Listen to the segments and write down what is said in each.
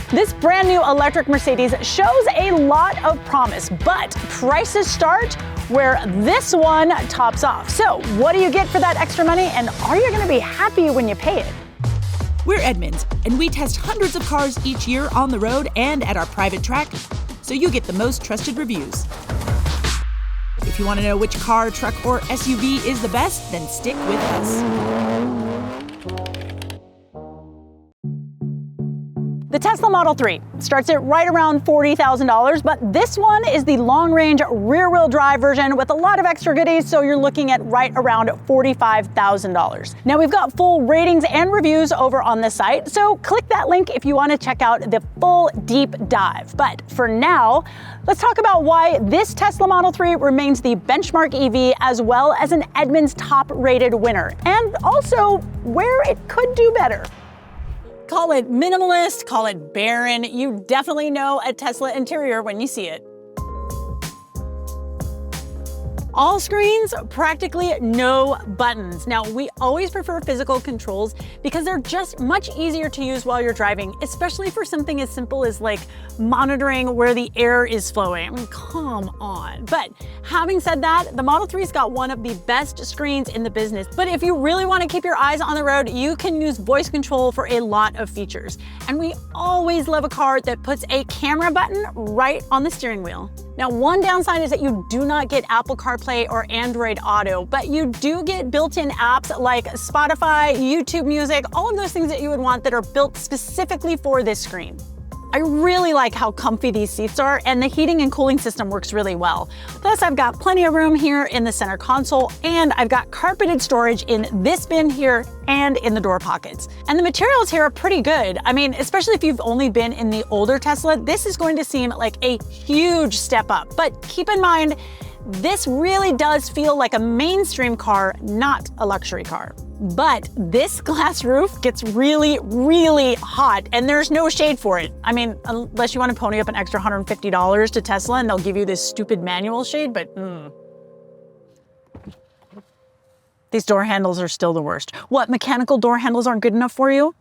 This brand new electric Mercedes shows a lot of promise, but prices start where this one tops off. So what do you get for that extra money, and are you going to be happy when you pay it? We're Edmunds, and we test hundreds of cars each year on the road and at our private track, so you get the most trusted reviews. If you want to know which car, truck, or SUV is the best, then stick with us. The Tesla Model 3 starts at right around $40,000, but this one is the long-range rear-wheel drive version with a lot of extra goodies, so you're looking at right around $45,000. Now, we've got full ratings and reviews over on the site, so click that link if you want to check out the full deep dive. But for now, let's talk about why this Tesla Model 3 remains the benchmark EV as well as an Edmunds top-rated winner, and also where it could do better. Call it minimalist, call it barren, you definitely know a Tesla interior when you see it. All screens, practically no buttons. Now, we always prefer physical controls because they're just much easier to use while you're driving, especially for something as simple as like monitoring where the air is flowing. I mean, come on. But having said that, the Model 3's got one of the best screens in the business. But if you really want to keep your eyes on the road, you can use voice control for a lot of features. And we always love a car that puts a camera button right on the steering wheel. Now, one downside is that you do not get Apple CarPlay or Android Auto, but you do get built-in apps like Spotify, YouTube Music, all of those things that you would want that are built specifically for this screen. I really like how comfy these seats are, and the heating and cooling system works really well. Plus, I've got plenty of room here in the center console, and I've got carpeted storage in this bin here and in the door pockets. And the materials here are pretty good. I mean, especially if you've only been in the older Tesla, this is going to seem like a huge step up. But keep in mind, this really does feel like a mainstream car, not a luxury car. But this glass roof gets really, really hot, and there's no shade for it. I mean, unless you want to pony up an extra $150 to Tesla and they'll give you this stupid manual shade, but These door handles are still the worst. What, mechanical door handles aren't good enough for you?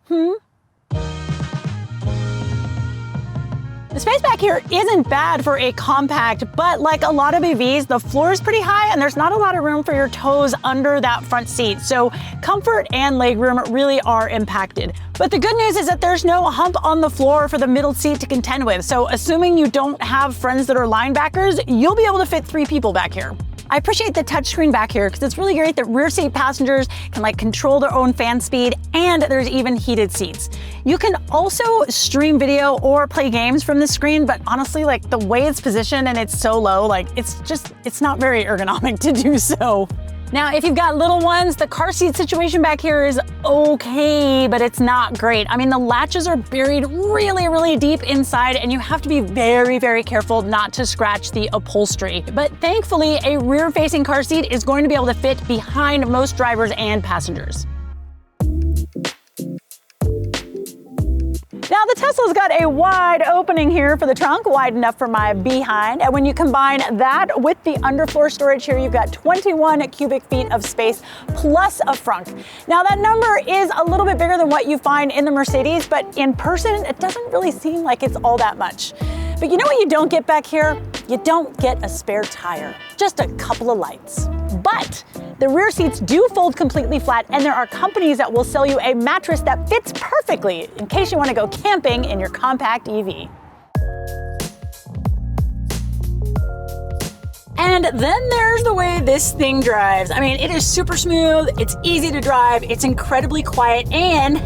The space back here isn't bad for a compact, but like a lot of EVs, the floor is pretty high and there's not a lot of room for your toes under that front seat. So comfort and legroom really are impacted. But the good news is that there's no hump on the floor for the middle seat to contend with. So assuming you don't have friends that are linebackers, you'll be able to fit 3 people back here. I appreciate the touchscreen back here because it's really great that rear seat passengers can control their own fan speed, and there's even heated seats. You can also stream video or play games from the screen, but honestly, the way it's positioned and it's so low, it's not very ergonomic to do so. Now, if you've got little ones, the car seat situation back here is okay, but it's not great. I mean, the latches are buried really, really deep inside, and you have to be very, very careful not to scratch the upholstery. But thankfully, a rear-facing car seat is going to be able to fit behind most drivers and passengers. Now, the Tesla's got a wide opening here for the trunk, wide enough for my behind. And when you combine that with the underfloor storage here, you've got 21 cubic feet of space plus a frunk. Now, that number is a little bit bigger than what you find in the Mercedes, but in person, it doesn't really seem like it's all that much. But you know what you don't get back here? You don't get a spare tire, just a couple of lights. But the rear seats do fold completely flat, and there are companies that will sell you a mattress that fits perfectly in case you want to go camping in your compact EV. And then there's the way this thing drives. I mean, it is super smooth, it's easy to drive, it's incredibly quiet, and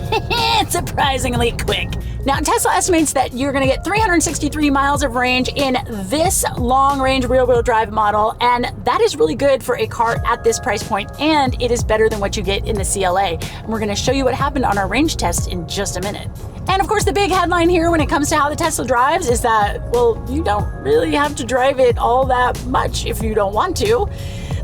it's surprisingly quick. Now, Tesla estimates that you're gonna get 363 miles of range in this long-range rear-wheel drive model, and that is really good for a car at this price point, and it is better than what you get in the CLA. And we're gonna show you what happened on our range test in just a minute. And of course, the big headline here when it comes to how the Tesla drives is that, well, you don't really have to drive it all that much if you don't want to.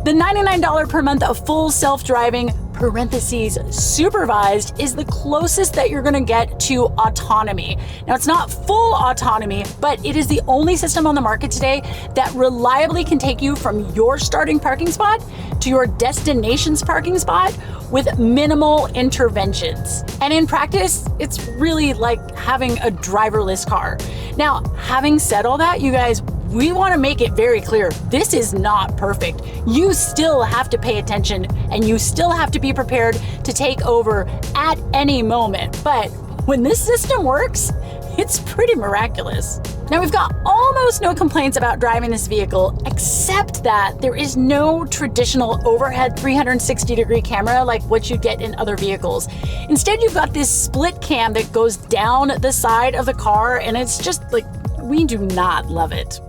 The $99 per month of full self-driving parentheses supervised, is the closest that you're gonna get to autonomy. Now, it's not full autonomy, but it is the only system on the market today that reliably can take you from your starting parking spot to your destination's parking spot with minimal interventions. And in practice, it's really like having a driverless car. Now, having said all that, you guys, we want to make it very clear, this is not perfect. You still have to pay attention and you still have to be prepared to take over at any moment. But when this system works, it's pretty miraculous. Now, we've got almost no complaints about driving this vehicle, except that there is no traditional overhead 360-degree camera like what you get in other vehicles. Instead, you've got this split cam that goes down the side of the car, and it's just like, we do not love it.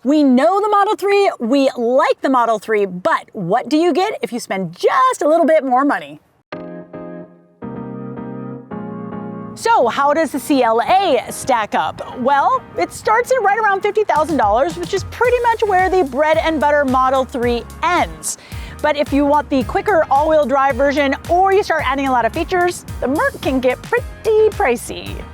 We know the Model 3, we like the Model 3, but what do you get if you spend just a little bit more money? So how does the CLA stack up? Well, it starts at right around $50,000, which is pretty much where the bread and butter Model 3 ends. But if you want the quicker all-wheel drive version or you start adding a lot of features, the Merc can get pretty pricey.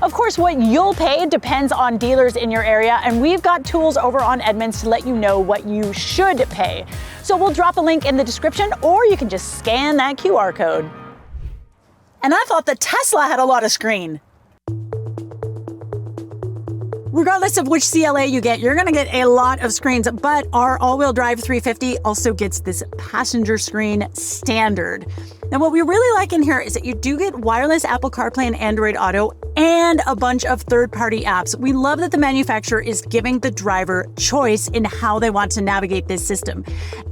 Of course, what you'll pay depends on dealers in your area, and we've got tools over on Edmunds to let you know what you should pay. So we'll drop a link in the description, or you can just scan that QR code. And I thought the Tesla had a lot of screen. Regardless of which CLA you get, you're gonna get a lot of screens, but our all-wheel drive 350 also gets this passenger screen standard. Now, what we really like in here is that you do get wireless Apple CarPlay and Android Auto and a bunch of third-party apps. We love that the manufacturer is giving the driver choice in how they want to navigate this system.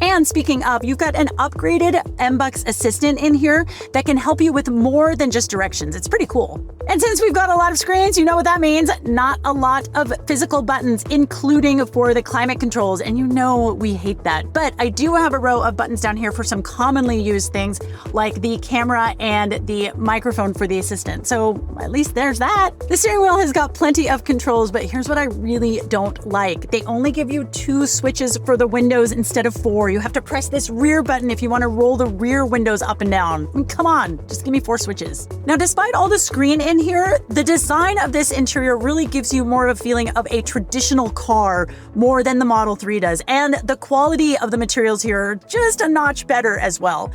And speaking of, you've got an upgraded MBUX assistant in here that can help you with more than just directions. It's pretty cool. And since we've got a lot of screens, you know what that means. Not a lot of physical buttons, including for the climate controls. And you know we hate that. But I do have a row of buttons down here for some commonly used things like the camera and the microphone for the assistant. So at least there's that. The steering wheel has got plenty of controls, but here's what I really don't like. They only give you 2 switches for the windows instead of 4. You have to press this rear button if you want to roll the rear windows up and down. I mean, come on, just give me 4 switches. Now, despite all the screen in here, the design of this interior really gives you more of a feeling of a traditional car more than the Model 3 does. And the quality of the materials here are just a notch better as well.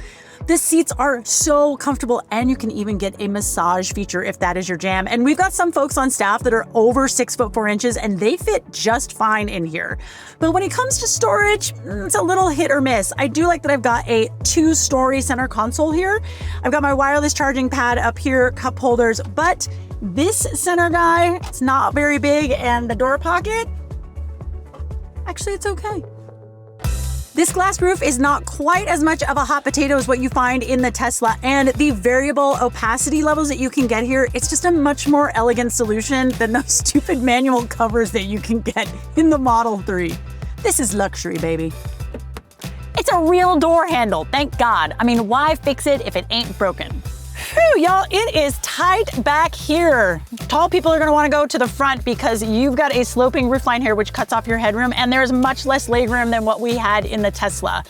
The seats are so comfortable, and you can even get a massage feature if that is your jam. And we've got some folks on staff that are over 6'4", and they fit just fine in here. But when it comes to storage, it's a little hit or miss. I do like that I've got a 2-story center console here. I've got my wireless charging pad up here, cup holders, but this center guy, it's not very big, and the door pocket, actually, it's okay. This glass roof is not quite as much of a hot potato as what you find in the Tesla, and the variable opacity levels that you can get here, it's just a much more elegant solution than those stupid manual covers that you can get in the Model 3. This is luxury, baby. It's a real door handle, thank God. I mean, why fix it if it ain't broken? Phew, y'all, it is tight back here. Tall people are gonna wanna go to the front because you've got a sloping roofline here which cuts off your headroom, and there's much less legroom than what we had in the Tesla.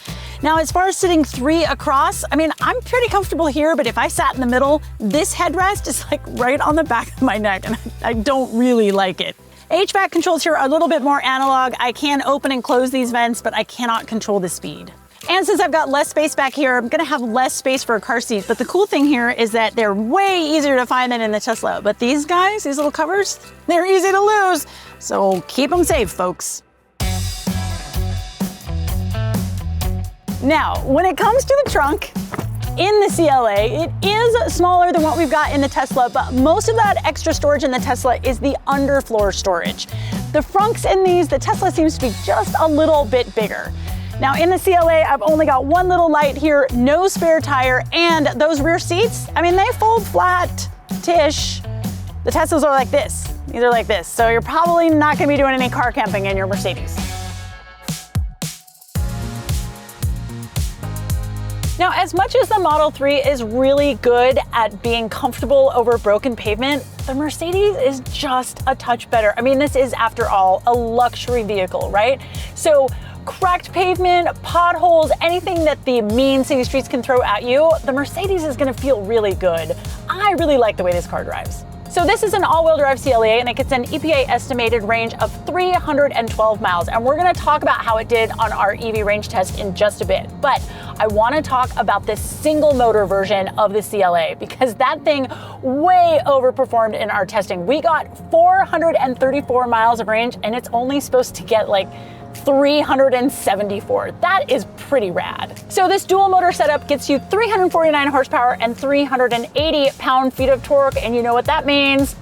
Now, as far as sitting 3 across, I mean, I'm pretty comfortable here, but if I sat in the middle, this headrest is like right on the back of my neck, and I don't really like it. HVAC controls here are a little bit more analog. I can open and close these vents, but I cannot control the speed. And since I've got less space back here, I'm gonna have less space for a car seat. But the cool thing here is that they're way easier to find than in the Tesla. But these guys, these little covers, they're easy to lose. So keep them safe, folks. Now, when it comes to the trunk, in the CLA, it is smaller than what we've got in the Tesla, but most of that extra storage in the Tesla is the underfloor storage. The frunks in these, the Tesla seems to be just a little bit bigger. Now in the CLA, I've only got 1 little light here, no spare tire, and those rear seats, I mean, they fold flat-ish. The Teslas are like this. These are like this. So you're probably not gonna be doing any car camping in your Mercedes. Now, as much as the Model 3 is really good at being comfortable over broken pavement, the Mercedes is just a touch better. I mean, this is, after all, a luxury vehicle, right? So cracked pavement, potholes, anything that the mean city streets can throw at you, the Mercedes is gonna feel really good. I really like the way this car drives. So this is an all-wheel drive CLA and it gets an EPA estimated range of 312 miles. And we're gonna talk about how it did on our EV range test in just a bit. But I wanna talk about this single motor version of the CLA because that thing way overperformed in our testing. We got 434 miles of range and it's only supposed to get like 374. That is pretty rad. So this dual motor setup gets you 349 horsepower and 380 pound-feet of torque, and you know what that means?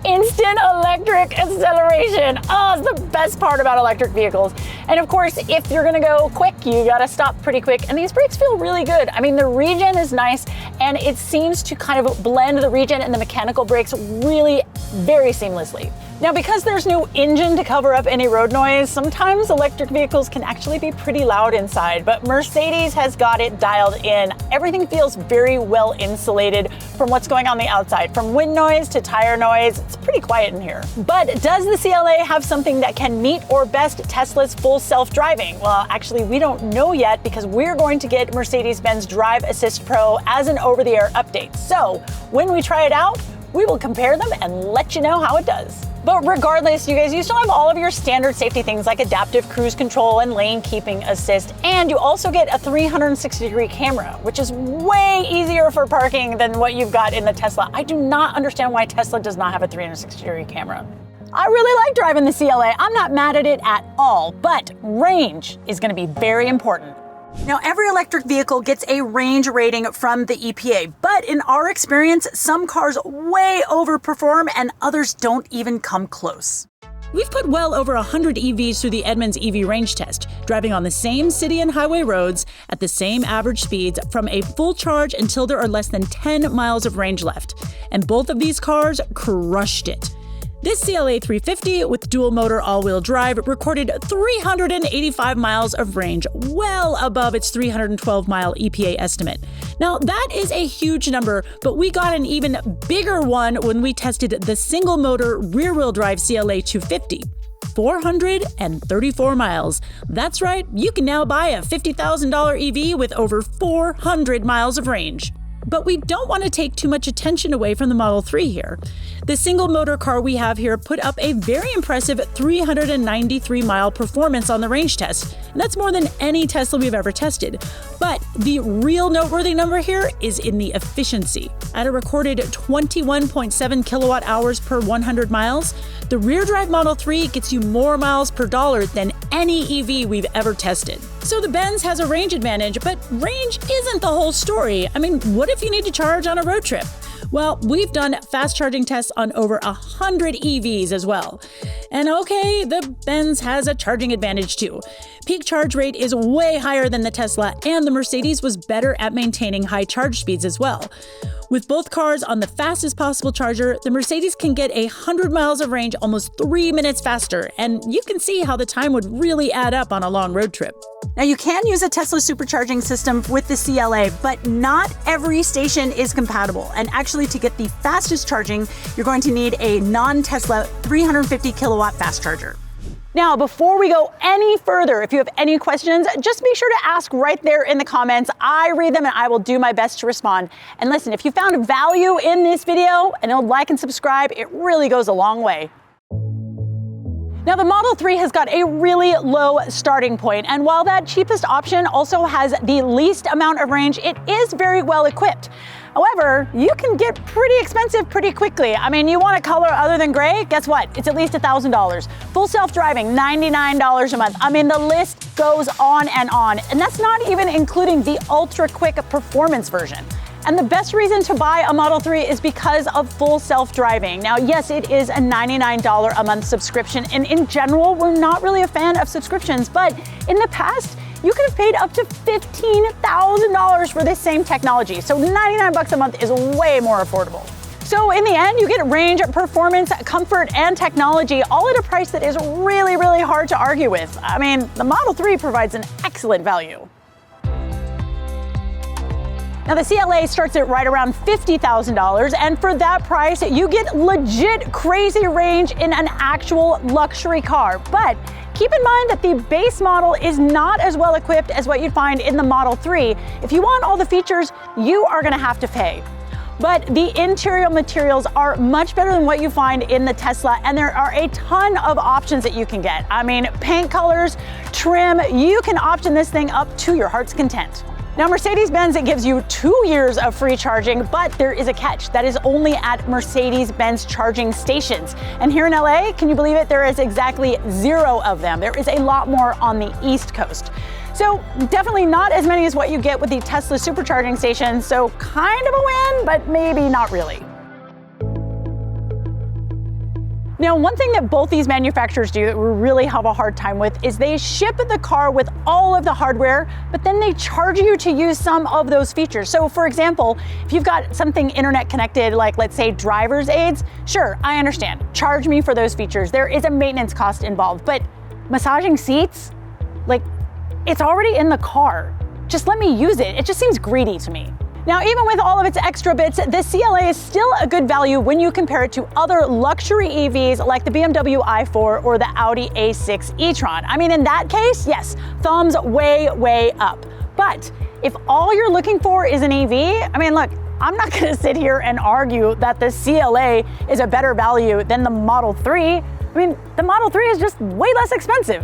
Instant electric acceleration. Oh, it's the best part about electric vehicles. And of course, if you're gonna go quick, you gotta stop pretty quick. And these brakes feel really good. I mean, the regen is nice and it seems to kind of blend the regen and the mechanical brakes really very seamlessly. Now, because there's no engine to cover up any road noise, sometimes electric vehicles can actually be pretty loud inside, but Mercedes has got it dialed in. Everything feels very well insulated from what's going on the outside, from wind noise to tire noise. It's pretty quiet in here. But does the CLA have something that can meet or best Tesla's full self-driving? Well, actually, we don't know yet because we're going to get Mercedes-Benz Drive Assist Pro as an over-the-air update. So when we try it out, we will compare them and let you know how it does. But regardless, you guys, you still have all of your standard safety things like adaptive cruise control and lane keeping assist, and you also get a 360-degree camera, which is way easier for parking than what you've got in the Tesla. I do not understand why Tesla does not have a 360-degree camera. I really like driving the CLA. I'm not mad at it at all, but range is going to be very important. Now, every electric vehicle gets a range rating from the EPA, but in our experience, some cars way overperform and others don't even come close. We've put well over 100 EVs through the Edmunds EV range test, driving on the same city and highway roads at the same average speeds from a full charge until there are less than 10 miles of range left. And both of these cars crushed it. This CLA 350 with dual motor all-wheel drive recorded 385 miles of range, well above its 312-mile EPA estimate. Now, that is a huge number, but we got an even bigger one when we tested the single-motor rear-wheel drive CLA 250. 434 miles. That's right, you can now buy a $50,000 EV with over 400 miles of range. But we don't want to take too much attention away from the Model 3 here. The single motor car we have here put up a very impressive 393-mile performance on the range test, and that's more than any Tesla we've ever tested. But the real noteworthy number here is in the efficiency. At a recorded 21.7 kilowatt hours per 100 miles, the rear drive Model 3 gets you more miles per dollar than any EV we've ever tested. So the Benz has a range advantage, but range isn't the whole story. I mean, what if you need to charge on a road trip? Well, we've done fast charging tests on over 100 EVs as well. And okay, the Benz has a charging advantage too. Peak charge rate is way higher than the Tesla, and the Mercedes was better at maintaining high charge speeds as well. With both cars on the fastest possible charger, the Mercedes can get 100 miles of range almost 3 minutes faster, and you can see how the time would really add up on a long road trip. Now, you can use a Tesla supercharging system with the CLA, but not every station is compatible. And actually, to get the fastest charging, you're going to need a non-Tesla 350 kilowatt fast charger. Now, before we go any further, if you have any questions, just be sure to ask right there in the comments. I read them and I will do my best to respond. And listen, if you found value in this video, and don't like and subscribe, it really goes a long way. Now, the Model 3 has got a really low starting point, and while that cheapest option also has the least amount of range, it is very well equipped. However, you can get pretty expensive pretty quickly. I mean, you want a color other than gray? Guess what? It's at least $1,000. Full self-driving, $99 a month. I mean, the list goes on, and that's not even including the ultra-quick performance version. And the best reason to buy a Model 3 is because of full self-driving. Now, yes, it is a $99 a month subscription, and in general, we're not really a fan of subscriptions, but in the past, you could have paid up to $15,000 for this same technology. So 99 bucks a month is way more affordable. So in the end, you get range, performance, comfort, and technology, all at a price that is really, really hard to argue with. I mean, the Model 3 provides an excellent value. Now, the CLA starts at right around $50,000, and for that price, you get legit crazy range in an actual luxury car. But keep in mind that the base model is not as well equipped as what you'd find in the Model 3. If you want all the features, you are gonna have to pay. But the interior materials are much better than what you find in the Tesla, and there are a ton of options that you can get. I mean, paint colors, trim, you can option this thing up to your heart's content. Now, Mercedes-Benz, it gives you 2 years of free charging, but there is a catch. That is only at Mercedes-Benz charging stations. And here in LA, can you believe it? There is exactly 0 of them. There is a lot more on the East Coast. So definitely not as many as what you get with the Tesla supercharging stations, so kind of a win, but maybe not really. Now, one thing that both these manufacturers do that we really have a hard time with is they ship the car with all of the hardware, but then they charge you to use some of those features. So for example, if you've got something internet connected, like let's say driver's aids, sure, I understand. Charge me for those features. There is a maintenance cost involved, but massaging seats, like, it's already in the car. Just let me use it. It just seems greedy to me. Now, even with all of its extra bits, the CLA is still a good value when you compare it to other luxury EVs like the BMW i4 or the Audi A6 e-tron. I mean, in that case, yes, thumbs way, way up. But if all you're looking for is an EV, I mean, look, I'm not gonna sit here and argue that the CLA is a better value than the Model 3. I mean, the Model 3 is just way less expensive.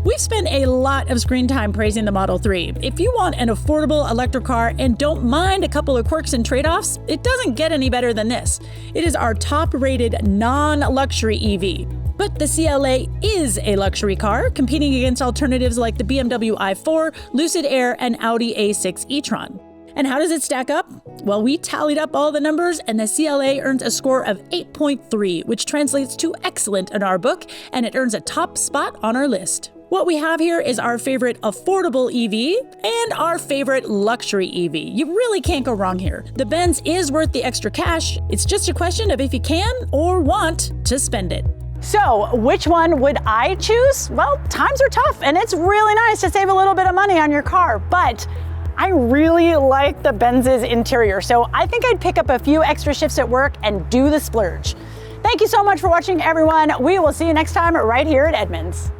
We've spent a lot of screen time praising the Model 3. If you want an affordable electric car and don't mind a couple of quirks and trade-offs, it doesn't get any better than this. It is our top-rated non-luxury EV. But the CLA is a luxury car, competing against alternatives like the BMW i4, Lucid Air, and Audi A6 e-tron. And how does it stack up? Well, we tallied up all the numbers, and the CLA earns a score of 8.3, which translates to excellent in our book, and it earns a top spot on our list. What we have here is our favorite affordable EV and our favorite luxury EV. You really can't go wrong here. The Benz is worth the extra cash. It's just a question of if you can or want to spend it. So, which one would I choose? Well, times are tough, and it's really nice to save a little bit of money on your car, but I really like the Benz's interior, so I think I'd pick up a few extra shifts at work and do the splurge. Thank you so much for watching, everyone. We will see you next time right here at Edmunds.